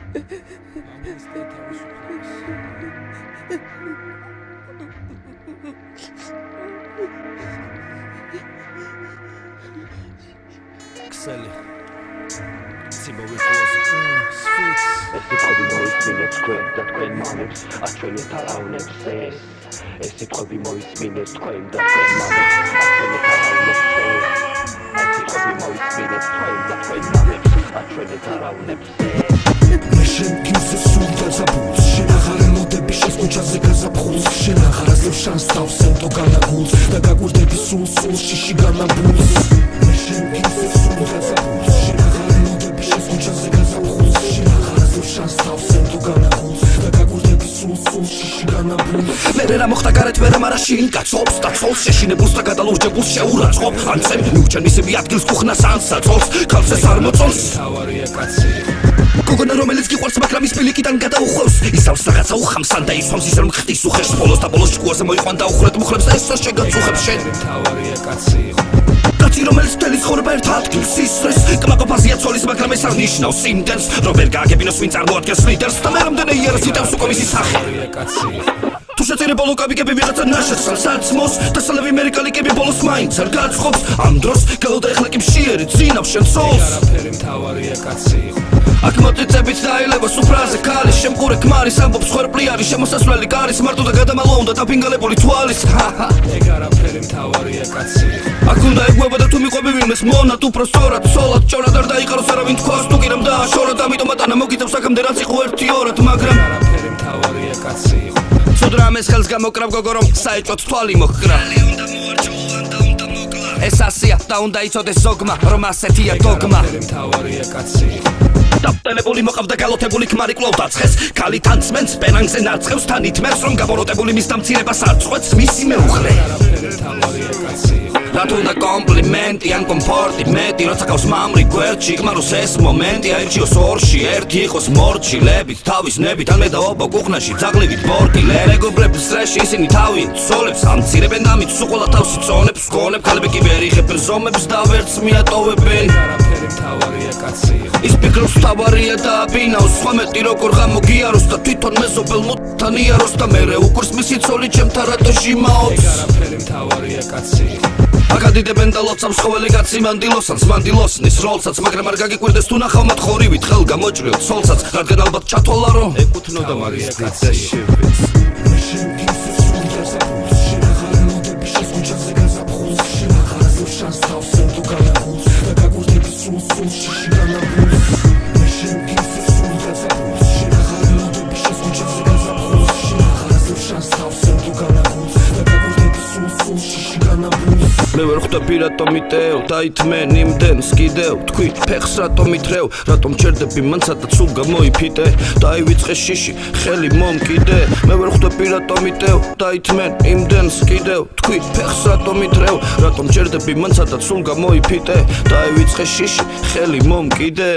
Excellent. Tibo Wicklow. Sphinx. Esse preuve moismines tquem da tquem maneps Atchene tarauneps Esse preuve moismines tquem da tquem maneps Atchene tarauneps Esse preuve moismines tquem da tquem maneps Atchene tarauneps Meșen ghimse sulta zabuț Și naharelo de bișes cucează că zapxuz Și naharazlev șans stau sento gana gulz Daga gurde bi sus și gana bulz Meșen ghimse sulta zabuț Și naharelo de bișes cucează că zapxuz Și naharazlev șans stau sento gana gulz Daga gurde bi sus și gana bulz მერე რა მოხდა გარეთ ვერა მარა შინ კაცობს და ცოლს შეშინებულს და გადალურჯებულს შეურაცხყოფ ანცემ მიუჩენ მისები ადგილს კუხნას ან საწოლს ხალხს ეს არ მოწონს თავარია კაცი გოგონა რომელიც გიყვარს მაგრამ ის პილიკიდან გადაუხვევს ისავს რაღაცა უხამსან და ისვამს ისე რომ ხტის უხერს ბოლოს და ბოლოს ჭკუაზე მოიყვან და უხრეთ მუხლებს და ეს შეგაწუხებს შენ თავარია კაცი კაცი რომელიც მთელი ცხოვრება ერთ ადგილს ისრეს კმაყოფაზია ცოლის მაგრამ ეს არ ნიშნავს სიმდენს რომ ვერ გააგებინოს ვინ წარმოადგენს ლიდერს და მე რამდენი იერს იტევს უკვე მისი სახე თავარია კაცი თუ შეწერე ბოლო კაბიკები ვიღაცა ნაშეთს ან საცმოს და სალევი მერიკალიკები ბოლოს მაინც არ გაცხობს ამ დროს გელოდა ეხლა კი მშიერი ძინავს შენ ცოლს არაფერი თავარია კაცი აქ მოტიცებით დაილება სუფრაზე ქალის შემყურე ქმარის ამბობს ხერპლი არის შემოსასვლელი კარის მარტო და გადამალვა უნდა დაფინგალებული თვალის ეგ არაფერი თავარია კაცი აქ უნდა ეგუება და თუ მიყვები ვინმეს მონად უფრო სწორად ცოლად ჭორად არ დაიყაროს არავინ თქვას თუ კი რამ დააშოროთ ამიტომ ატანა მოგიწევს აქამდე რაც იყო ერთი ორად მაგრამ არაფერი თავარია კაცი ცუდრამეს ხელს გამოკრავ გოგო რომ საეჭვოდ თვალი მოჰკრა უნდა მოარჩო და უნდა მოკლა ეს ასია და უნდა იცოდეს ზოგმა რომ ასეთია დოგმა თავარია კაცი დაპტელებული მოყავდა გალოთებული ქმარი კლოვდა ცხეს ქალი თანცმენს პენანგზე ნარცხევს თან ითმევს რომ გაბოროტებული მის დამცირებას არ წყვეტს მისი მეუღლე თავარია კაცი რატო უნდა კომპლიმენტი ან კომფორტი მეტი როცა ყავს მამრი გვერდში გმაროს ეს მომენტი აირჩიოს ორში ერთი იყოს მორჩი ლებით თავის ნებით ან მედაობა კუხნაში ძაღლივით ბორკილე მეგობრების სრეში ისინი თავით ცოლებს ამცირებენ და მით სულ თავს იწონებს გონებ ქალები კი ვერ იღებენ ზომებს და ვერც მიატოვებენ არაფერი თავარია კაცი ის ფიქრობს თავარია და აბინავს სხვა მეტი როგორ გამოგიაროს და თვითონ მეზობელ მოთან იაროს და მერე უკურს მისი ცოლი ჩემთან რატო ჟიმაობს არაფერი თავარია კაცი აგადიდებენ და ლოცავს ყოველი კაცი მანდილოსანს მანდილოსნის როლსაც მაგრამ არ გაგიკვირდეს თუ ნახავმად ხორივით ხელ გამოჭრილ ცოლსაც რადგან ალბათ ჩათვალა რომ ეკუთვნოდა მარიის კაცი Meșen ghimse sulta zabuț Și naharelo de bișes cucează că zapxuz Și naharazlev șans stau sento gana gulz Daga gurde bi sus și gana bulz Meșen ghimse sulta zabuț Și naharelo de bișes cucează că zapxuz Și naharazlev șans stau sento gana gulz Daga gurde bi sus și gana bulz მე ვერ ხვდები რატომ იტევ დაითმენ იმდენს კიდევ თქვი ფეხს რატომ ითრევ რატომ ჩერდები მან სადაც სულ გამოიფიტე დაივიწყე შიში ხელი მომკიდე მე ვერ ხვდები რატომ იტევ დაითმენ იმდენს კიდევ თქვი ფეხს რატომ ითრევ რატომ ჩერდები მან სადაც სულ გამოიფიტე დაივიწყე შიში ხელი მომკიდე